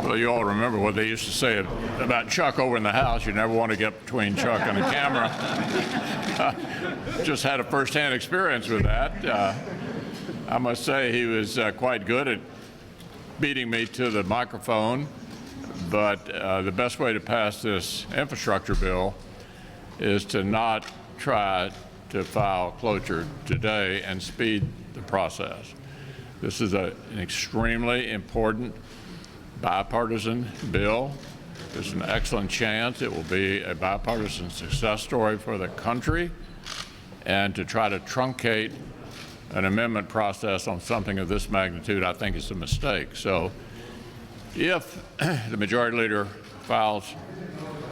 Well, you all remember what they used to say about Chuck over in the house. You never want to get between Chuck and the camera. Just had a first-hand experience with that. I must say he was quite good at beating me to the microphone. But the best way to pass this infrastructure bill is to not try to file cloture today and speed the process. This is an extremely important bipartisan bill. There's an excellent chance it will be a bipartisan success story for the country, and to try to truncate an amendment process on something of this magnitude, I think is a mistake. So if the Majority Leader files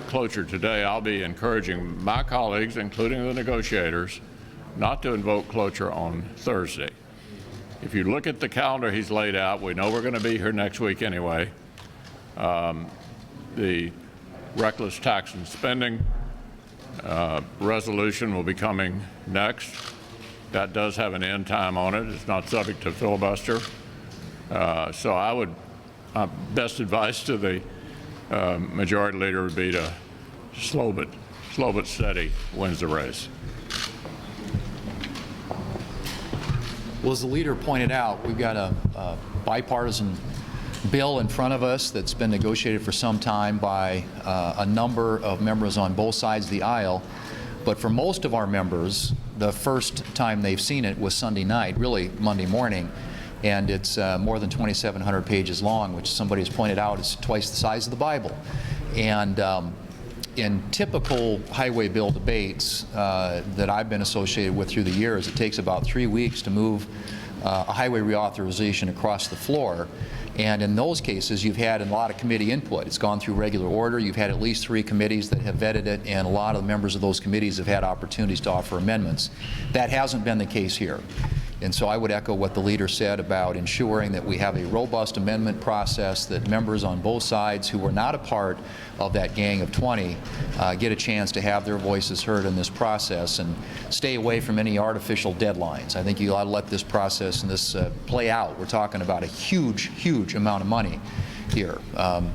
cloture today, I'll be encouraging my colleagues, including the negotiators, not to invoke cloture on Thursday. If you look at the calendar he's laid out, we know we're going to be here next week anyway. The reckless tax and spending resolution will be coming next. That does have an end time on it. It's not subject to filibuster. So I would, best advice to the Majority Leader would be to slow but steady wins the race. Well, as the leader pointed out, we've got a bipartisan bill in front of us that's been negotiated for some time by a number of members on both sides of the aisle. But for most of our members, the first time they've seen it was Sunday night, really Monday morning. And it's more than 2,700 pages long, which somebody has pointed out is twice the size of the Bible. And in typical highway bill debates that I've been associated with through the years, it takes about 3 weeks to move a highway reauthorization across the floor. And in those cases, you've had a lot of committee input. It's gone through regular order. You've had at least 3 committees that have vetted it, and a lot of the members of those committees have had opportunities to offer amendments. That hasn't been the case here. And so I would echo what the leader said about ensuring that we have a robust amendment process, that members on both sides who were not a part of that gang of 20 get a chance to have their voices heard in this process, and stay away from any artificial deadlines. I think you ought to let this process and this play out. We're talking about a huge, huge amount of money here,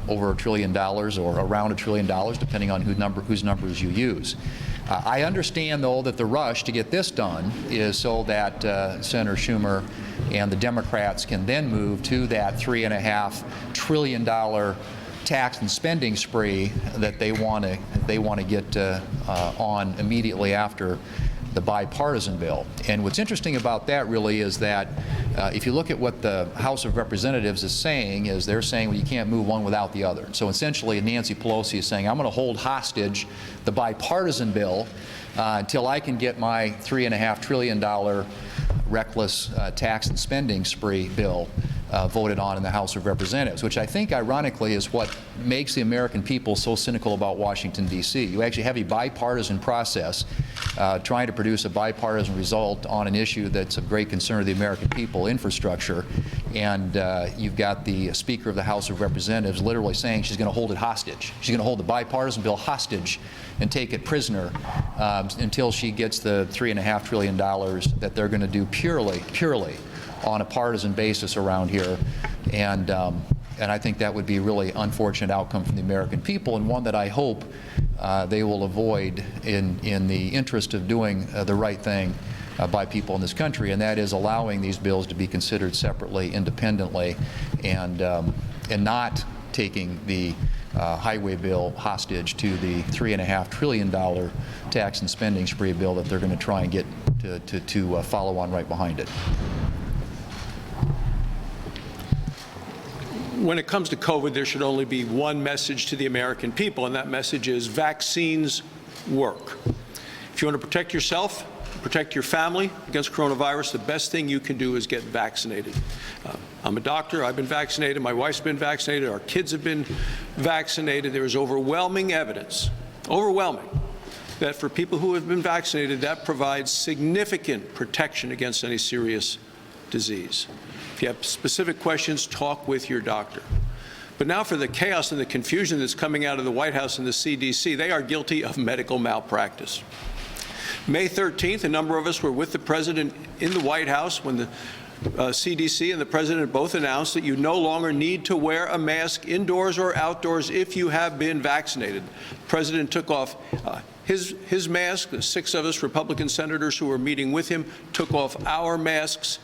over $1 trillion or around $1 trillion, depending on whose numbers you use. I understand, though, that the rush to get this done is so that Senator Schumer and the Democrats can then move to that $3.5 trillion tax and spending spree that they want to get on immediately after the bipartisan bill. And what's interesting about that really is that if you look at what the House of Representatives is saying, is they're saying, well, you can't move one without the other. So essentially Nancy Pelosi is saying, I'm going to hold hostage the bipartisan bill until I can get my $3.5 trillion reckless tax and spending spree bill voted on in the House of Representatives, which I think ironically is what makes the American people so cynical about Washington, D.C. You actually have a bipartisan process trying to produce a bipartisan result on an issue that's of great concern to the American people, infrastructure, and you've got the Speaker of the House of Representatives literally saying she's going to hold it hostage. She's going to hold the bipartisan bill hostage and take it prisoner until she gets the $3.5 trillion that they're going to do purely on a partisan basis around here, and I think that would be a really unfortunate outcome for the American people, and one that I hope they will avoid in the interest of doing the right thing by people in this country, and that is allowing these bills to be considered separately, independently, and not taking the highway bill hostage to the $3.5 trillion tax and spending spree bill that they're going to try and get to follow on right behind it. When it comes to COVID, there should only be one message to the American people, and that message is vaccines work. If you want to protect yourself, protect your family against coronavirus, the best thing you can do is get vaccinated. I'm a doctor. I've been vaccinated. My wife's been vaccinated. Our kids have been vaccinated. There is overwhelming evidence, that for people who have been vaccinated, that provides significant protection against any serious disease. If you have specific questions, talk with your doctor. But now for the chaos and the confusion that's coming out of the White House and the CDC, they are guilty of medical malpractice. May 13th, a number of us were with the President in the White House when the CDC and the President both announced that you no longer need to wear a mask indoors or outdoors if you have been vaccinated. The President took off his mask. The 6 of us Republican senators who were meeting with him took off our masks.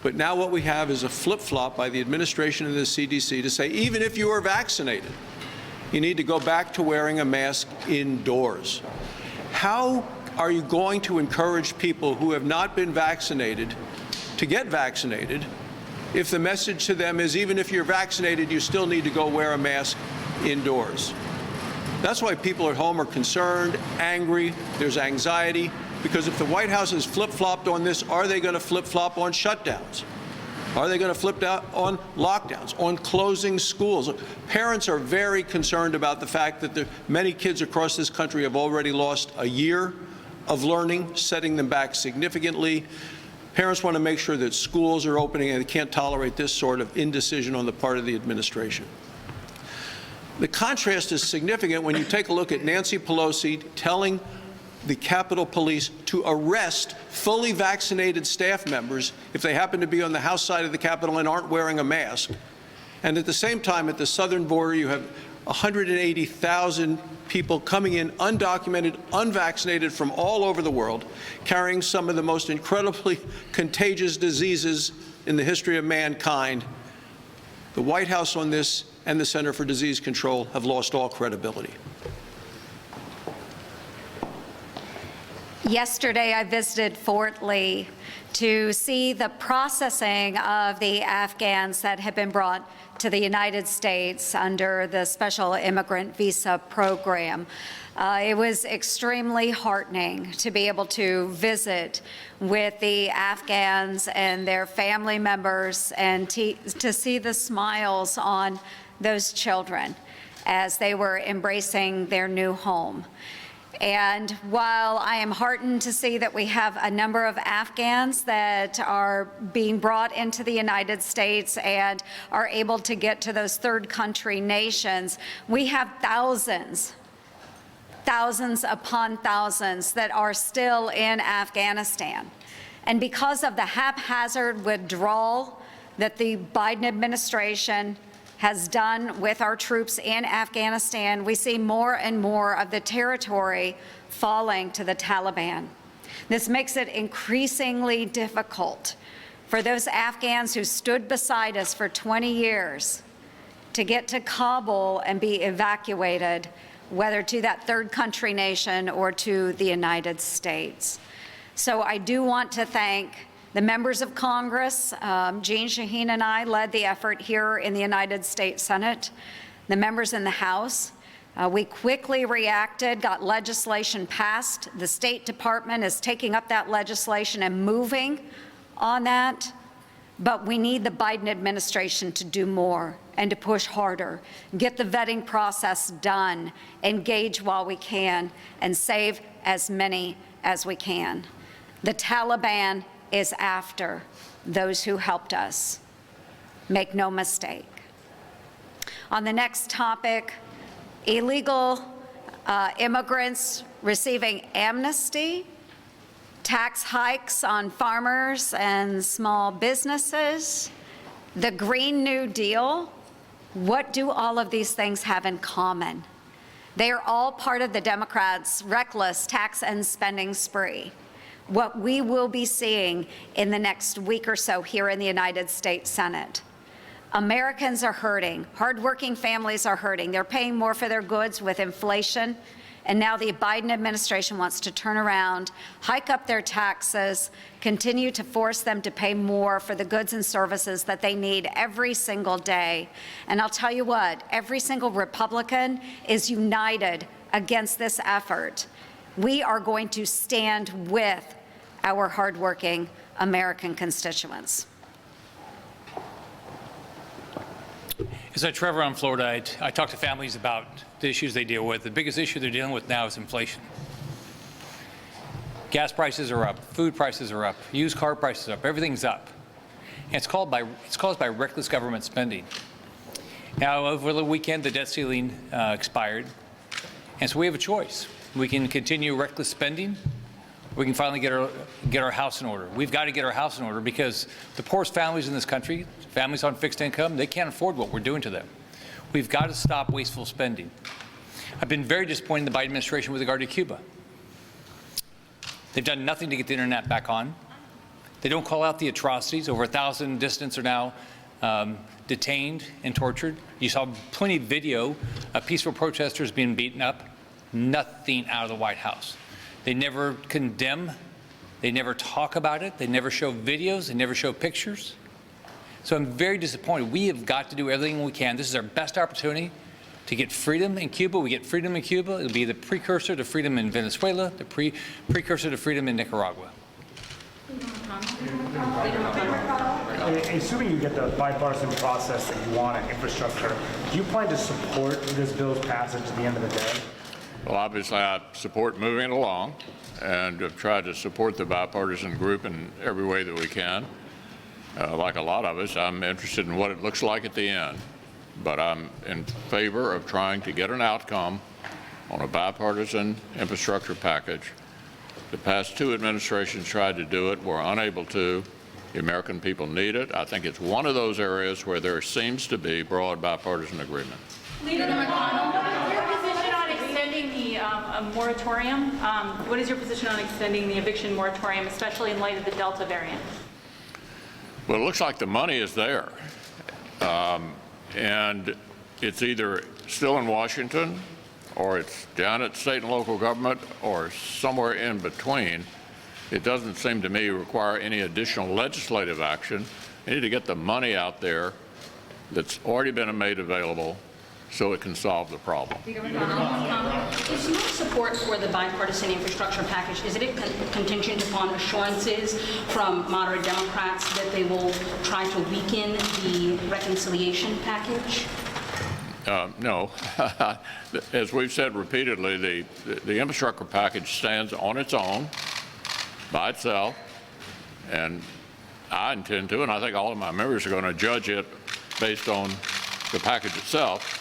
But now what we have is a flip-flop by the administration and the CDC to say even if you are vaccinated, you need to go back to wearing a mask indoors. How are you going to encourage people who have not been vaccinated to get vaccinated if the message to them is even if you're vaccinated, you still need to go wear a mask indoors? That's why people at home are concerned, angry, there's anxiety, because if the White House has flip-flopped on this, are they going to flip-flop on shutdowns? Are they going to flip out on lockdowns, on closing schools? Parents are very concerned about the fact that many kids across this country have already lost a year of learning, setting them back significantly. Parents want to make sure that schools are opening, and they can't tolerate this sort of indecision on the part of the administration. The contrast is significant when you take a look at Nancy Pelosi telling the Capitol Police to arrest fully vaccinated staff members if they happen to be on the House side of the Capitol and aren't wearing a mask. And at the same time, at the southern border, you have 180,000 people coming in undocumented, unvaccinated from all over the world, carrying some of the most incredibly contagious diseases in the history of mankind. The White House on this and the Center for Disease Control have lost all credibility. Yesterday, I visited Fort Lee to see the processing of the Afghans that have been brought to the United States under the Special Immigrant Visa Program. It was extremely heartening to be able to visit with the Afghans and their family members and to see the smiles on those children as they were embracing their new home. And while I am heartened to see that we have a number of Afghans that are being brought into the United States and are able to get to those third country nations, we have thousands upon thousands that are still in Afghanistan. And because of the haphazard withdrawal that the Biden administration has done with our troops in Afghanistan, we see more and more of the territory falling to the Taliban. This makes it increasingly difficult for those Afghans who stood beside us for 20 years to get to Kabul and be evacuated, whether to that third country nation or to the United States. So I do want to thank the members of Congress. Jeanne Shaheen and I led the effort here in the United States Senate. The members in the House, we quickly reacted, got legislation passed. The State Department is taking up that legislation and moving on that. But we need the Biden administration to do more and to push harder, get the vetting process done, engage while we can, and save as many as we can. The Taliban is after those who helped us. Make no mistake. On the next topic, illegal immigrants receiving amnesty, tax hikes on farmers and small businesses, the Green New Deal. What do all of these things have in common? They are all part of the Democrats' reckless tax and spending spree. What we will be seeing in the next week or so here in the United States Senate. Americans are hurting. Hardworking families are hurting. They're paying more for their goods with inflation. And now the Biden administration wants to turn around, hike up their taxes, continue to force them to pay more for the goods and services that they need every single day. And I'll tell you what, every single Republican is united against this effort. We are going to stand with our hardworking American constituents. As I travel around Florida, I talk to families about the issues they deal with. The biggest issue they're dealing with now is inflation. Gas prices are up, food prices are up, used car prices are up, everything's up. And it's caused by reckless government spending. Now, over the weekend, the debt ceiling expired, and so we have a choice. We can continue reckless spending, we can finally get our house in order. We've got to get our house in order because the poorest families in this country, families on fixed income, they can't afford what we're doing to them. We've got to stop wasteful spending. I've been very disappointed in the Biden administration with regard to Cuba. They've done nothing to get the internet back on. They don't call out the atrocities. Over 1,000 dissidents are now detained and tortured. You saw plenty of video of peaceful protesters being beaten up. Nothing out of the White House. They never condemn. They never talk about it. They never show videos. They never show pictures. So I'm very disappointed. We have got to do everything we can. This is our best opportunity to get freedom in Cuba. We get freedom in Cuba. It'll be the precursor to freedom in Venezuela, the precursor to freedom in Nicaragua. Assuming you get the bipartisan process that you want in infrastructure, do you plan to support this bill's passage at the end of the day? Well, obviously, I support moving it along and have tried to support the bipartisan group in every way that we can. Like a lot of us, I'm interested in what it looks like at the end, but I'm in favor of trying to get an outcome on a bipartisan infrastructure package. The past two administrations tried to do it, were unable to. The American people need it. I think it's one of those areas where there seems to be broad bipartisan agreement. Leader McConnell, what is your position on extending the moratorium? What is your position on extending the eviction moratorium, especially in light of the Delta variant? Well, it looks like the money is there. And it's either still in Washington, or it's down at state and local government, or somewhere in between. It doesn't seem to me require any additional legislative action. We need to get the money out there that's already been made available so it can solve the problem. Is your support for the bipartisan infrastructure package, is it contingent upon assurances from moderate Democrats that they will try to weaken the reconciliation package? No. As we've said repeatedly, the infrastructure package stands on its own, by itself, and I intend to, and I think all of my members are going to judge it based on the package itself,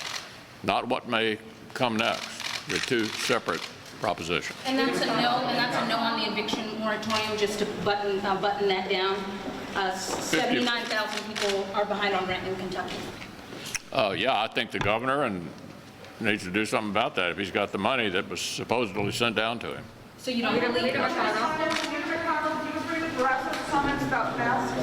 not what may come next. They're two separate propositions. And that's a no on the eviction moratorium, just to button that down. 79,000 people are behind on rent in Kentucky. Yeah, I think the governor needs to do something about that if he's got the money that was supposedly sent down to him. So you don't believe Leader McConnell, do you agree with Russell's comments about masks?